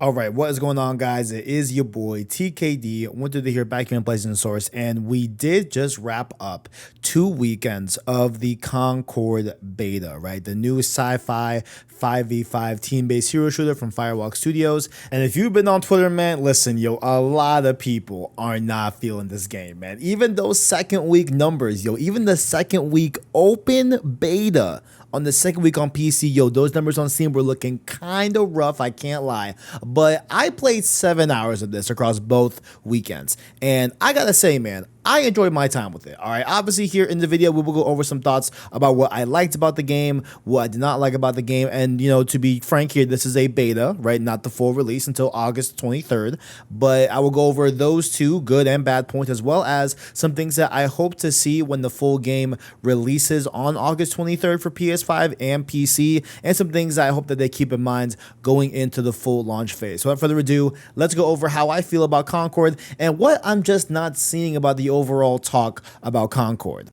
All right, what is going on, guys? It is your boy TKD. Wanted to hear back here in PlayStation Source, and we did just wrap up 2 weekends of the Concord beta, right? The new sci-fi 5v5 team-based hero shooter from Firewalk Studios. And if you've been on Twitter, man, listen, yo, a lot of people are not feeling this game, man. Even those second week numbers, yo, even the second week open beta on the second week on PC, yo, those numbers on Steam were looking kind of rough, I can't lie. But I played 7 hours of this across both weekends. And I gotta say, man, I enjoyed my time with it. All right, obviously here in the video, we will go over some thoughts about what I liked about the game, what I did not like about the game. And, you know, to be frank here, this is a beta, right? Not the full release until August 23rd. But I will go over those two good and bad points, as well as some things that I hope to see when the full game releases on August 23rd for PS5 and PC, and some things that I hope that they keep in mind going into the full launch phase. So without further ado, let's go over how I feel about Concord and what I'm just not seeing about the overall talk about Concord.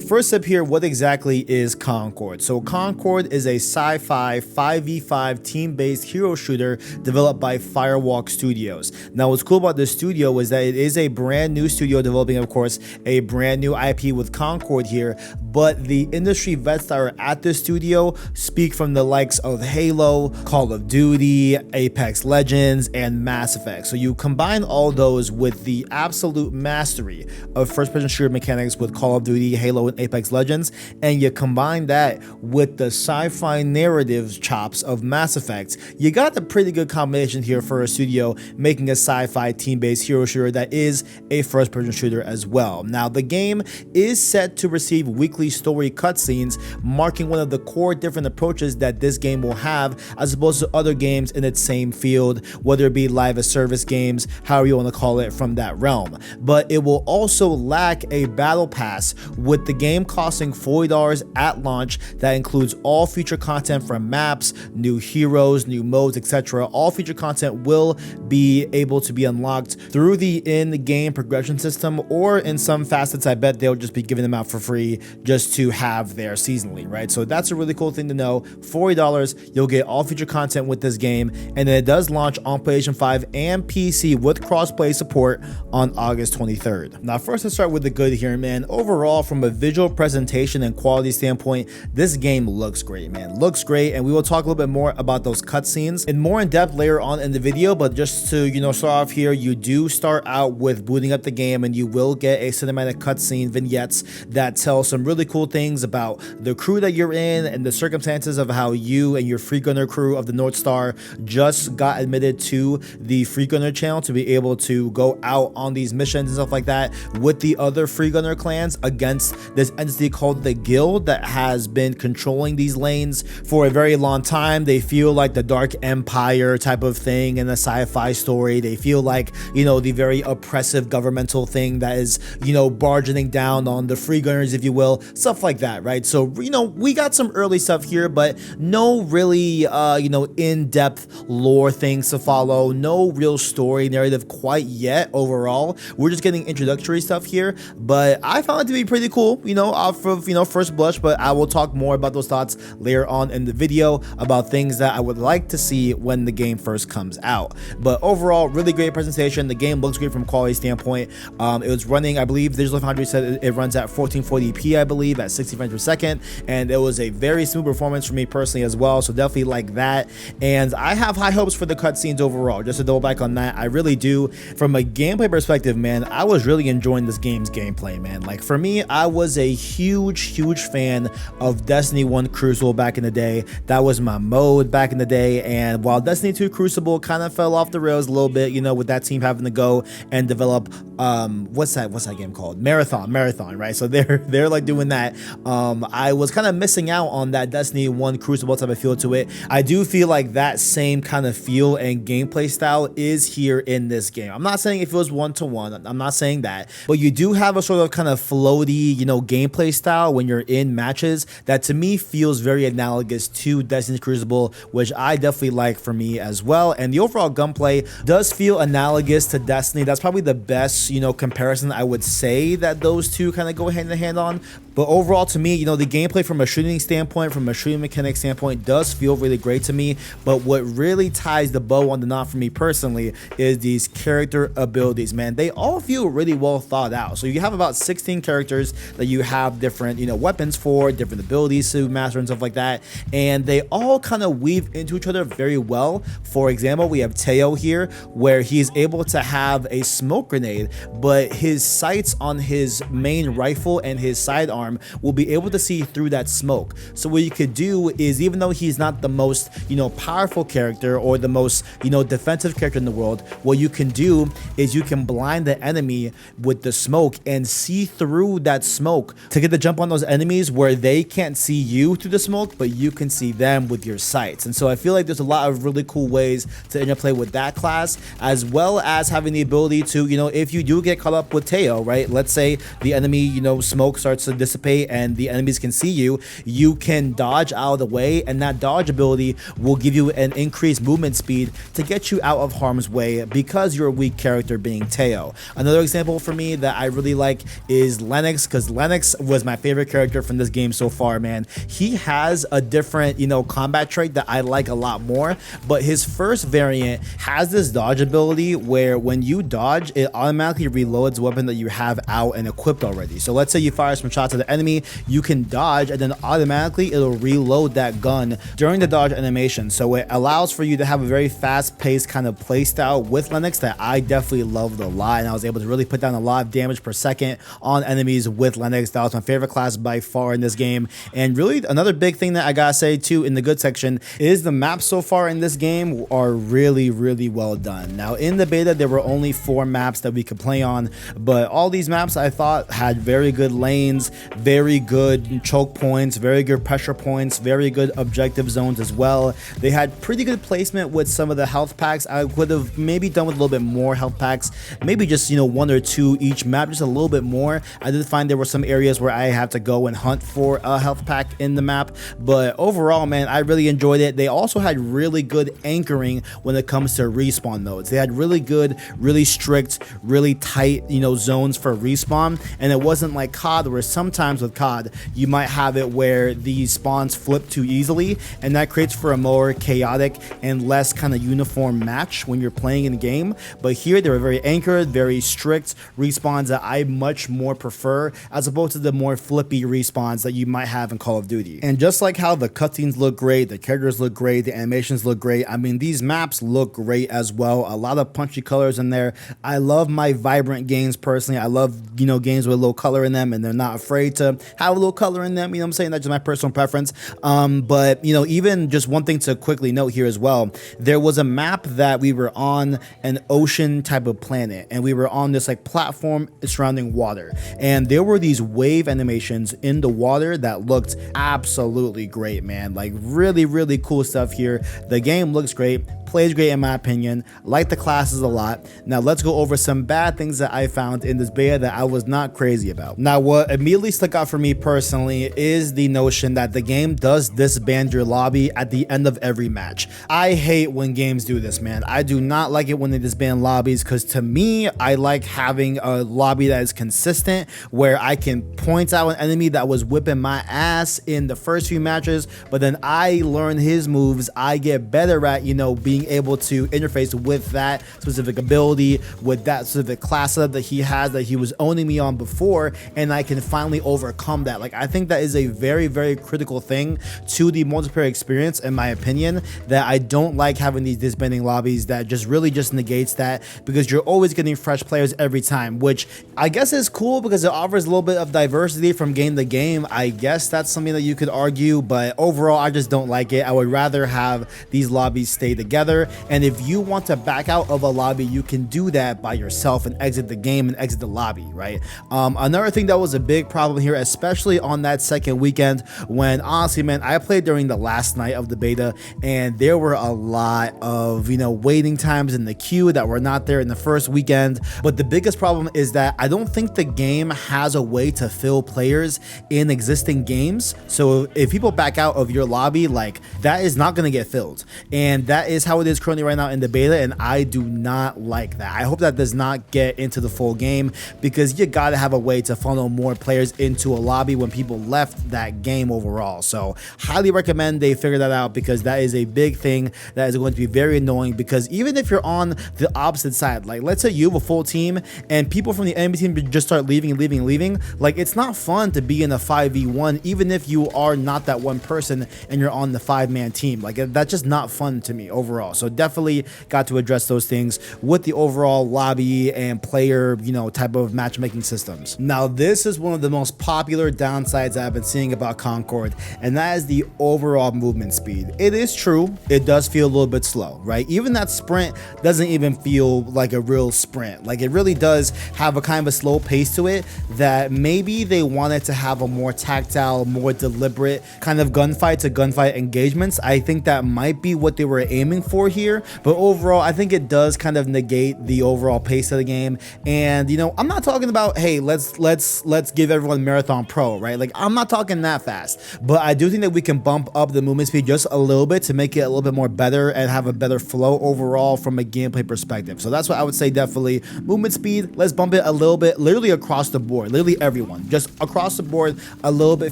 First up here, what exactly is Concord? So Concord is a sci-fi 5v5 team-based hero shooter developed by Firewalk Studios. Now, what's cool about this studio is that it is a brand new studio developing, of course, a brand new IP with Concord here, but the industry vets that are at the studio speak from the likes of Halo, Call of Duty, Apex Legends, and Mass Effect. So you combine all those with the absolute mastery of first-person shooter mechanics with Call of Duty, Halo, and Apex Legends, and you combine that with the sci-fi narrative chops of Mass Effect, you got a pretty good combination here for a studio making a sci-fi team-based hero shooter that is a first-person shooter as well. Now, the game is set to receive weekly story cutscenes, marking one of the core different approaches that this game will have as opposed to other games in its same field, whether it be live as service games, however you want to call it, from that realm. But it will also lack a battle pass, with the game costing $40 at launch. That includes all future content from maps, new heroes, new modes, etc. All future content will be able to be unlocked through the in-game progression system, or in some facets, I bet they'll just be giving them out for free just to have there seasonally, right? So that's a really cool thing to know. $40, you'll get all future content with this game, and then it does launch on PlayStation 5 and PC with crossplay support on August 23rd. Now, first, let's start with the good here, man. Overall, from a visual presentation and quality standpoint, this game looks great, man. Looks great, and we will talk a little bit more about those cutscenes and more in depth later on in the video. But just to, you know, start off here, you do start out with booting up the game, and you will get a cinematic cutscene vignettes that tell some really cool things about the crew that you're in and the circumstances of how you and your Free Gunner crew of the North Star just got admitted to the Free Gunner channel to be able to go out on these missions and stuff like that with the other Free Gunner clans against this entity called the Guild that has been controlling these lanes for a very long time. They feel like the Dark Empire type of thing in a sci-fi story. They feel like, you know, the very oppressive governmental thing that is, you know, bargaining down on the Free Gunners, if you will, stuff like that, right? So, you know, we got some early stuff here, but no really, you know, in-depth lore things to follow. No real story narrative quite yet overall. We're just getting introductory stuff here, but I found it to be pretty cool, you know, off of, you know, first blush. But I will talk more about those thoughts later on in the video about things that I would like to see when the game first comes out. But overall, really great presentation. The game looks great from a quality standpoint. It was running, I believe Digital Foundry said it runs at 1440p, I believe, at 60 frames per second, and it was a very smooth performance for me personally as well, so definitely like that. And I have high hopes for the cutscenes overall. Just to double back on that, I really do. From a gameplay perspective, man, I was really enjoying this game's gameplay, man. Like, for me, I was a huge fan of Destiny 1 Crucible back in the day. That was my mode back in the day, and while Destiny 2 Crucible kind of fell off the rails a little bit, you know, with that team having to go and develop what's that game called? Marathon, right? So they're like doing that. I was kind of missing out on that Destiny 1 Crucible type of feel to it. I do feel like that same kind of feel and gameplay style is here in this game. I'm not saying it feels one-to-one, I'm not saying that, but you do have a sort of kind of floaty, you know, gameplay style when you're in matches that to me feels very analogous to Destiny's Crucible, which I definitely like for me as well. And the overall gunplay does feel analogous to Destiny. That's probably the best, you know, comparison I would say that those two kind of go hand in hand on. But overall, to me, the gameplay from a shooting standpoint, from a shooting mechanic standpoint, does feel really great to me. But what really ties the bow on the knot for me personally is these character abilities, man. They all feel really well thought out. So you have about 16 characters that you have different, weapons for, different abilities to master and stuff like that. And they all kind of weave into each other very well. For example, we have Teo here, where he's able to have a smoke grenade, but his sights on his main rifle and his sidearm will be able to see through that smoke. So what you could do is, even though he's not the most, powerful character or the most, defensive character in the world, what you can do is you can blind the enemy with the smoke and see through that smoke to get the jump on those enemies where they can't see you through the smoke, but you can see them with your sights. And so I feel like there's a lot of really cool ways to interplay with that class, as well as having the ability to, if you do get caught up with Teo, right? Let's say the enemy, smoke starts to dissipate and the enemies can see you, you can dodge out of the way, and that dodge ability will give you an increased movement speed to get you out of harm's way because you're a weak character being Teo. Another example for me that I really like is Lennox, because Lennox was my favorite character from this game so far, man. He has a different, combat trait that I like a lot more, but his first variant has this dodge ability where when you dodge, it automatically reloads the weapon that you have out and equipped already. So let's say you fire some shots at the enemy, you can dodge, and then automatically it'll reload that gun during the dodge animation. So it allows for you to have a very fast-paced kind of play style with Lennox that I definitely loved a lot, and I was able to really put down a lot of damage per second on enemies with Lennox. That was my favorite class by far in this game. And really, another big thing that I gotta say too in the good section is the maps so far in this game are really, really well done. Now in the beta, there were only 4 maps that we could play on, but all these maps I thought had very good lanes, very good choke points, very good pressure points, very good objective zones as well. They had pretty good placement with some of the health packs. I would have maybe done with a little bit more health packs, maybe just 1 or 2 each map, just a little bit more. I did find there were some areas where I had to go and hunt for a health pack in the map, but overall, man, I really enjoyed it. They also had really good anchoring when it comes to respawn nodes. They had really good, really strict, really tight, zones for respawn, and it wasn't like COD, where sometimes with COD you might have it where these spawns flip too easily, and that creates for a more chaotic and less kind of uniform match when you're playing in the game. But here they were very anchored, very strict respawns that I much more prefer, as opposed to the more flippy respawns that you might have in Call of Duty. And just like how the cutscenes look great, the characters look great, the animations look great, I mean, these maps look great as well. A lot of punchy colors in there. I love my vibrant games personally. I love, games with a little color in them, and they're not afraid to have a little color in them. I'm saying? That's just my personal preference. But, even just one thing to quickly note here as well, there was a map that we were on an ocean type of planet, and we were on this like platform surrounding water, and there were these wave animations in the water that looked absolutely great, man. Like really, really cool stuff here. The game looks great, plays great in my opinion. Like the classes a lot. Now let's go over some bad things that I found in this beta that I was not crazy about. Now what immediately stuck out for me personally is the notion that the game does disband your lobby at the end of every match. I hate when games do this, man. I do not like it when they disband lobbies, because to me, I like having a lobby that is consistent, where I can point out an enemy that was whipping my ass in the first few matches, but then I learn his moves, I get better at, being able to interface with that specific ability, with that specific class setup that he has, that he was owning me on before, and I can finally overcome that. Like, I think that is a very, very critical thing to the multiplayer experience, in my opinion, that I don't like having these disbanding lobbies that just really just negates that, because you're always getting fresh players every time, which I guess is cool because it offers a little bit of diversity from game to game. I guess that's something that you could argue, but overall, I just don't like it. I would rather have these lobbies stay together, and if you want to back out of a lobby, you can do that by yourself and exit the game and exit the lobby, right? Another thing that was a big problem here, especially on that second weekend, when honestly, man, I played during the last night of the beta, and there were a lot of, waiting times in the queue that were not there in the first weekend. But the biggest problem is that I don't think the game has a way to fill players in existing games. So if people back out of your lobby, like, that is not going to get filled, and that is how how it is currently right now in the beta, and I do not like that. I hope that does not get into the full game, because you gotta have a way to funnel more players into a lobby when people left that game overall. So highly recommend they figure that out, because that is a big thing that is going to be very annoying. Because even if you're on the opposite side, like let's say you have a full team and people from the enemy team just start leaving, like it's not fun to be in a 5v1 even if you are not that one person and you're on the 5-man team. Like that's just not fun to me overall. So definitely got to address those things with the overall lobby and player, you know, type of matchmaking systems. Now this is one of the most popular downsides I've been seeing about Concord, and that is the overall movement speed. It is true, it does feel a little bit slow, right? Even that sprint doesn't even feel like a real sprint. Like it really does have a kind of a slow pace to it, that maybe they wanted to have a more tactile, more deliberate kind of gunfight to gunfight engagements. I think that might be what they were aiming for here, but overall I think it does kind of negate the overall pace of the game. And you know, I'm not talking about, hey, let's give everyone Marathon Pro, right? Like I'm not talking that fast, but I do think that we can bump up the movement speed just a little bit to make it a little bit more better and have a better flow overall from a gameplay perspective. So that's what I would say. Definitely movement speed, let's bump it a little bit, literally across the board, literally everyone, just across the board a little bit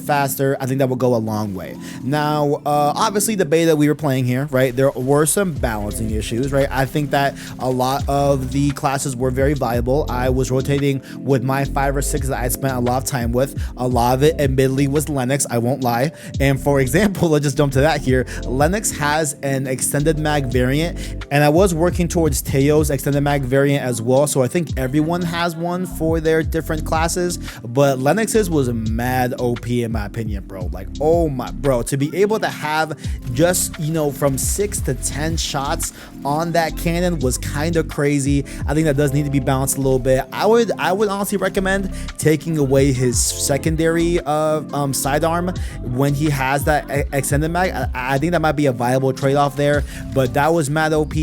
faster. I think that will go a long way. Now obviously the beta we were playing here, right, there were some balancing issues, right? I think that a lot of the classes were very viable. I was rotating with my 5 or 6 that I spent a lot of time with. A lot of it admittedly was Lennox, I won't lie. And for example, let's just jump to that here. Lennox has an extended mag variant, and I was working towards Teo's extended mag variant as well, so I think everyone has one for their different classes, but Lennox's was mad OP in my opinion, bro. Like, oh my, bro, to be able to have just, you know, from 6 to 10 shots on that cannon was kind of crazy. I think that does need to be balanced a little bit. I would honestly recommend taking away his secondary sidearm when he has that extended mag. I think that might be a viable trade-off there, but that was mad OP.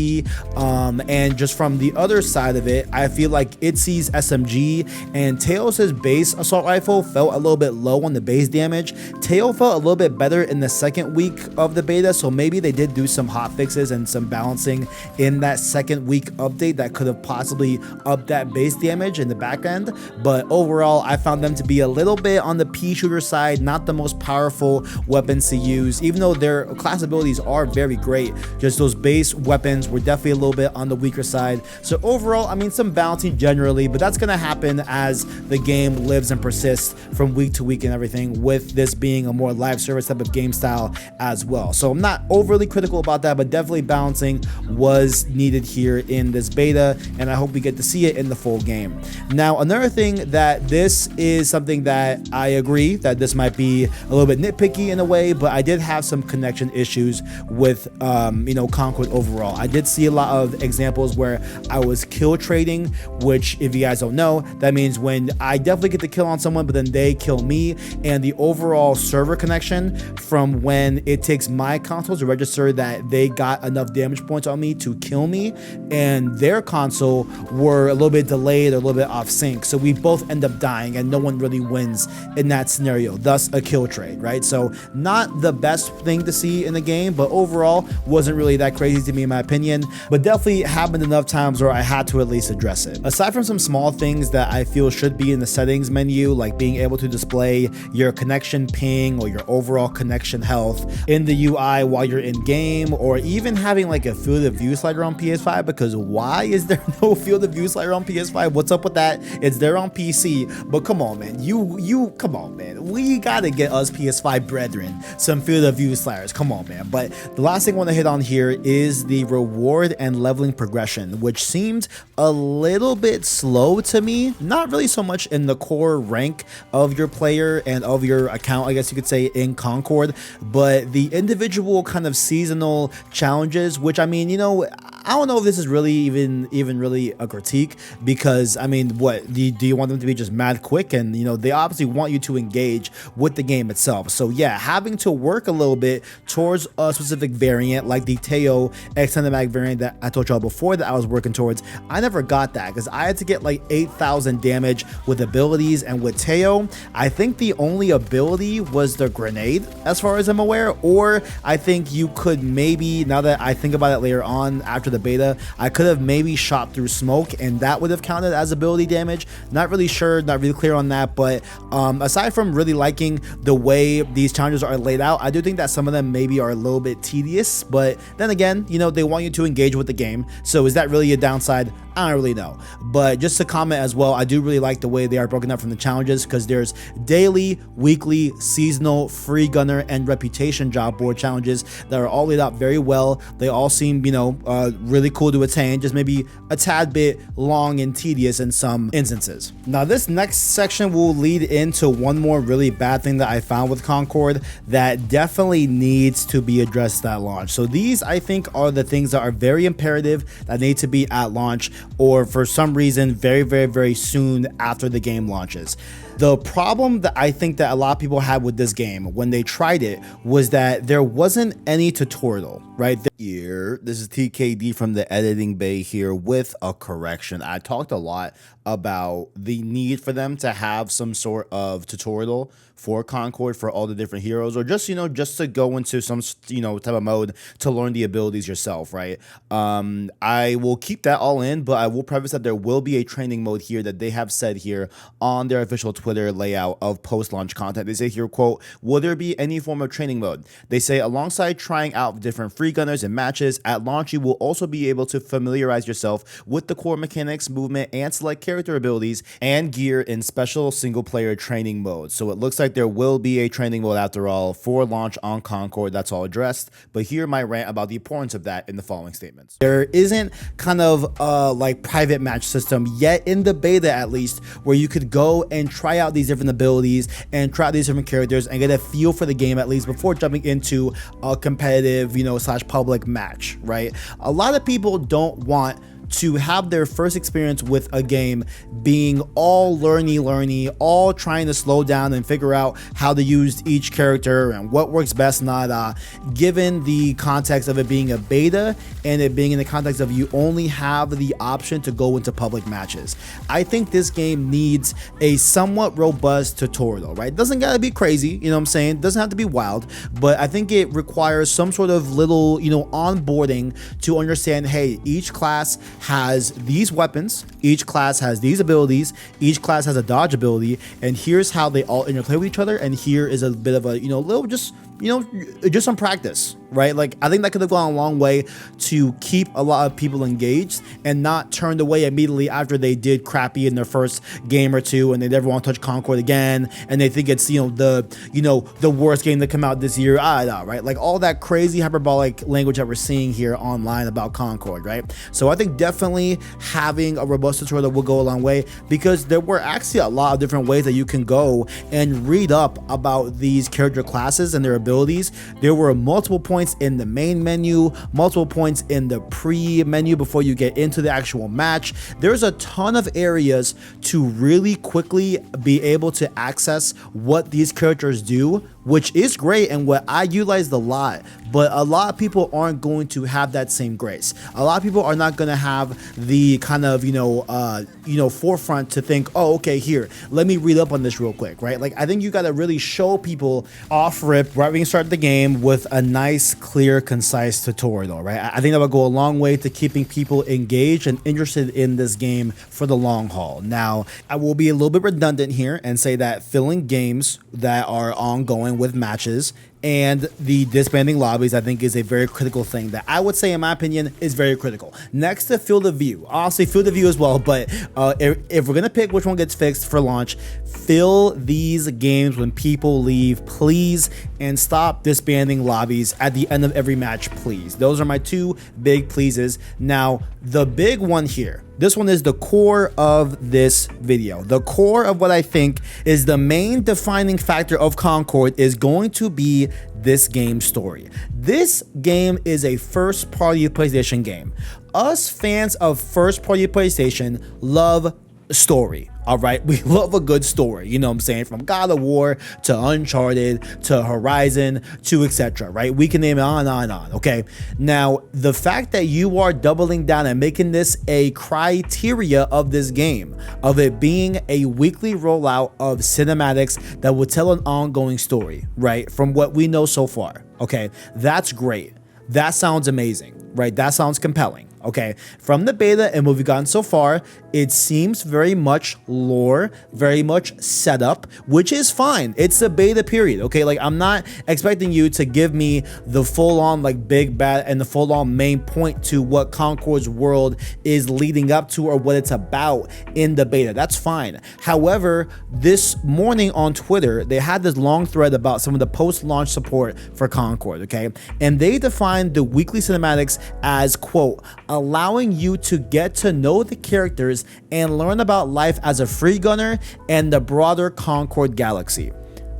And just from the other side of it, I feel like Itzy's SMG and Teos' base assault rifle felt a little bit low on the base damage. Teo felt a little bit better in the second week of the beta, so maybe they did do some hot fixes and some balancing in that second week update that could have possibly upped that base damage in the back end. But overall, I found them to be a little bit on the pea shooter side, not the most powerful weapons to use, even though their class abilities are very great. Just those base weapons were definitely a little bit on the weaker side. So overall, I mean, some balancing generally, but that's going to happen as the game lives and persists from week to week and everything, with this being a more live service type of game style as well. So I'm not overly critical about that, but definitely balancing was needed here in this beta, and I hope we get to see it in the full game. Now, another thing that this is something that I agree that this might be a little bit nitpicky in a way, but I did have some connection issues with you know, Concord overall. I did see a lot of examples where I was kill trading, which if you guys don't know, that means when I definitely get the kill on someone, but then they kill me, and the overall server connection from when it takes my console to register that they got enough damage points on me to kill me, and their console were a little bit delayed or a little bit off sync. So we both end up dying and no one really wins in that scenario, thus a kill trade, right? So not the best thing to see in the game, but overall wasn't really that crazy to me in my opinion, but definitely happened enough times where I had to at least address it. Aside from some small things that I feel should be in the settings menu, like being able to display your connection ping or your overall connection health in the UI while you're in game, or even having like a field of view slider on PS5, because why is there no field of view slider on PS5? What's up with that? It's there on PC, but come on, man, come on, man, we gotta get us PS5 brethren some field of view sliders, come on, man. But the last thing I want to hit on here is the reward and leveling progression, which seemed a little bit slow to me. Not really so much in the core rank of your player and of your account, I guess you could say, in Concord, but the individual kind of seasonal challenges, which I mean, you know, I don't know if this is really even really a critique, because I mean, what do you want them to be just mad quick? And you know, they obviously want you to engage with the game itself. So yeah, having to work a little bit towards a specific variant like the Teo extended mag variant that I told y'all before that I was working towards, I never got that because I had to get like 8,000 damage with abilities, and with Teo, I think the only ability was the grenade as far as I'm aware, or I think you could maybe, now that I think about it later on after the beta, I could have maybe shot through smoke and that would have counted as ability damage. Not really sure, not really clear on that, but aside from really liking the way these challenges are laid out, I do think that some of them maybe are a little bit tedious, but then again, you know, they want you to engage with the game, so is that really a downside? I don't really know. But just to comment as well, I do really like the way they are broken up from the challenges, because there's daily, weekly, seasonal, free gunner, and reputation job board challenges that are all laid out very well. They all seem, you know, really cool to attain, just maybe a tad bit long and tedious in some instances. Now this next section will lead into one more really bad thing that I found with Concord that definitely needs to be addressed at launch. So these, I think, are the things that are very imperative that need to be at launch, or for some reason very soon after the game launches. The problem that I think that a lot of people had with this game when they tried it was that there wasn't any tutorial, right? Here, this is TKD from the editing bay here with a correction. I talked a lot about the need for them to have some sort of tutorial for Concord for all the different heroes, or just, you know, just to go into some, you know, type of mode to learn the abilities yourself, right? I will keep that all in, but I will preface that there will be a training mode here that they have said here on their official Twitter layout of post-launch content. They say here, quote, will there be any form of training mode? They say alongside trying out different free gunners and matches, at launch you will also be able to familiarize yourself with the core mechanics, movement, and select character abilities and gear in special single-player training mode. So it looks like there will be a training mode after all for launch on Concord. That's all addressed, but hear my rant about the importance of that in the following statements. There isn't kind of like private match system yet in the beta, at least, where you could go and try out these different abilities and try out these different characters and get a feel for the game at least before jumping into a competitive, you know, slash public match, right? A lot of people don't want to have their first experience with a game being all learny, all trying to slow down and figure out how to use each character and what works best, not given the context of it being a beta and it being in the context of you only have the option to go into public matches. I think this game needs a somewhat robust tutorial, right? It doesn't gotta be crazy, you know what I'm saying? It doesn't have to be wild, but I think it requires some sort of little, you know, onboarding to understand, hey, each class has these weapons, each class has these abilities, each class has a dodge ability, and here's how they all interplay with each other, and here is a bit of a, you know, little just, you know, just some practice, right? Like, I think that could have gone a long way to keep a lot of people engaged and not turned away immediately after they did crappy in their first game or two and they never want to touch Concord again and they think it's, you know, the worst game to come out this year, right? Like all that crazy hyperbolic language that we're seeing here online about Concord, right? So I think definitely having a robust tutorial will go a long way, because there were actually a lot of different ways that you can go and read up about these character classes and their abilities. There were multiple points in the main menu, multiple points in the pre-menu before you get into the actual match. There's a ton of areas to really quickly be able to access what these characters do, which is great and what I utilized a lot, but a lot of people aren't going to have that same grace. A lot of people are not going to have the kind of, forefront to think, oh, okay, here, let me read up on this real quick, right? Like, I think you got to really show people off rip right when you start the game with a nice, clear, concise tutorial, right? I think that will go a long way to keeping people engaged and interested in this game for the long haul. Now, I will be a little bit redundant here and say that filling games that are ongoing with matches and the disbanding lobbies, I think, is a very critical thing that I would say, in my opinion, is very critical. Next to field of view, honestly, field of view as well, but if we're gonna pick which one gets fixed for launch, fill these games when people leave, please, and stop disbanding lobbies at the end of every match, please. Those are my two big pleases. Now, the big one here, this one is the core of this video. The core of what I think is the main defining factor of Concord is going to be this game's story. This game is a first-party PlayStation game. Us fans of first-party PlayStation love story. All right, we love a good story, you know what I'm saying, from God of War to Uncharted to Horizon to etc. Right, we can name it on and on and on. Okay, now the fact that you are doubling down and making this a criteria of this game, of it being a weekly rollout of cinematics that will tell an ongoing story, right, from what we know so far, okay, that's great. That sounds amazing, right? That sounds compelling. Okay, from the beta and what we've gotten so far, it seems very much lore, very much setup, which is fine. It's the beta period. Okay, like I'm not expecting you to give me the full-on like big bad and the full-on main point to what Concord's world is leading up to or what it's about in the beta. That's fine. However, this morning on Twitter, they had this long thread about some of the post-launch support for Concord. Okay, and they defined the weekly cinematics as, quote, allowing you to get to know the characters and learn about life as a free gunner and the broader Concord galaxy.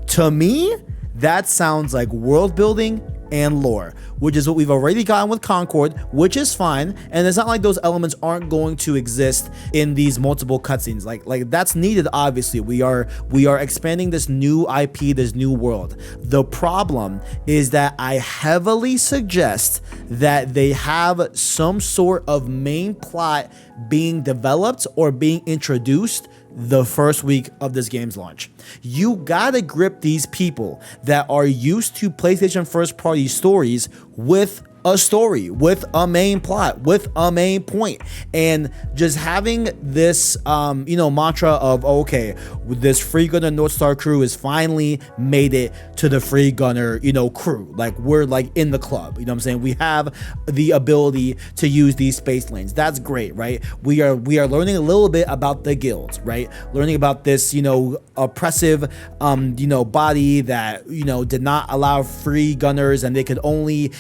To me, that sounds like world building and lore, which is what we've already gotten with Concord, which is fine. And it's not like those elements aren't going to exist in these multiple cutscenes. Like that's needed. Obviously, we are expanding this new IP, this new world. The problem is that I heavily suggest that they have some sort of main plot being developed or being introduced the first week of this game's launch. You gotta grip these people that are used to PlayStation first party stories with a story, with a main plot, with a main point, and just having this mantra of, okay, this Free Gunner North Star crew has finally made it to the Free Gunner crew. Like, we're like in the club, you know what I'm saying? We have the ability to use these space lanes. That's great, right? We are learning a little bit about the guilds, right? Learning about this oppressive body that did not allow free gunners, and they could only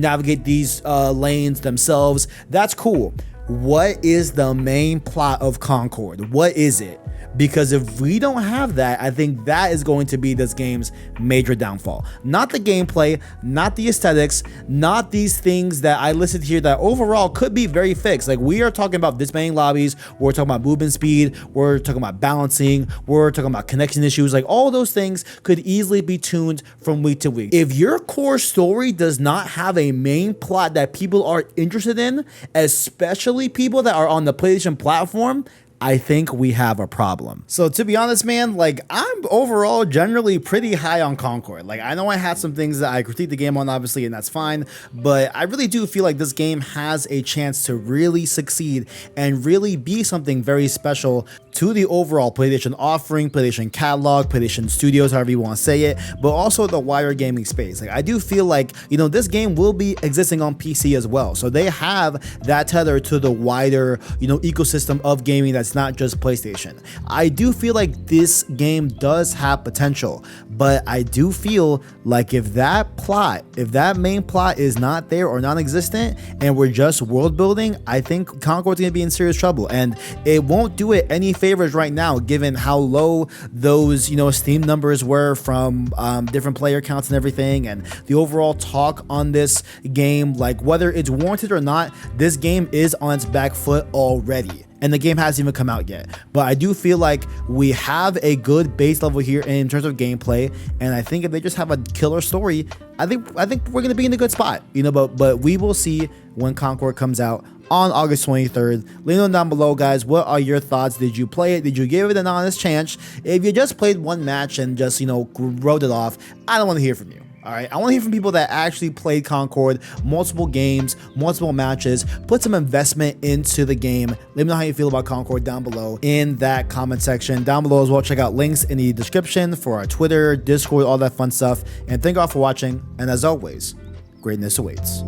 navigate these lanes themselves. That's cool. What is the main plot of Concord? What is it? Because if we don't have that, I think that is going to be this game's major downfall. Not the gameplay, not the aesthetics, not these things that I listed here that overall could be very fixed. Like, we are talking about disbanding lobbies, we're talking about movement speed, we're talking about balancing, we're talking about connection issues. Like, all those things could easily be tuned from week to week. If your core story does not have a main plot that people are interested in, especially people that are on the PlayStation platform, I think we have a problem. So to be honest, man, like, I'm overall generally pretty high on Concord. Like, I know I had some things that I critiqued the game on, obviously, and that's fine, but I really do feel like this game has a chance to really succeed and really be something very special to the overall PlayStation offering, PlayStation catalog, PlayStation Studios, however you want to say it, but also the wider gaming space. Like, I do feel like, this game will be existing on PC as well. So they have that tether to the wider, ecosystem of gaming that's not just PlayStation. I do feel like this game does have potential, but I do feel like if that main plot is not there or non-existent and we're just world building, I think Concord's gonna be in serious trouble, and it won't do it any favors right now given how low those Steam numbers were from different player counts and everything, and the overall talk on this game, like whether it's warranted or not, this game is on its back foot already. And the game hasn't even come out yet. But I do feel like we have a good base level here in terms of gameplay, and I think if they just have a killer story, I think we're gonna be in a good spot. But we will see when Concord comes out on August 23rd. Let me know down below, guys, what are your thoughts? Did you play it? Did you give it an honest chance? If you just played one match and just wrote it off, I don't want to hear from you. All right, I want to hear from people that actually played Concord, multiple games, multiple matches, put some investment into the game. Let me know how you feel about Concord down below in that comment section. Down below as well, check out links in the description for our Twitter, Discord, all that fun stuff. And thank you all for watching. And as always, greatness awaits.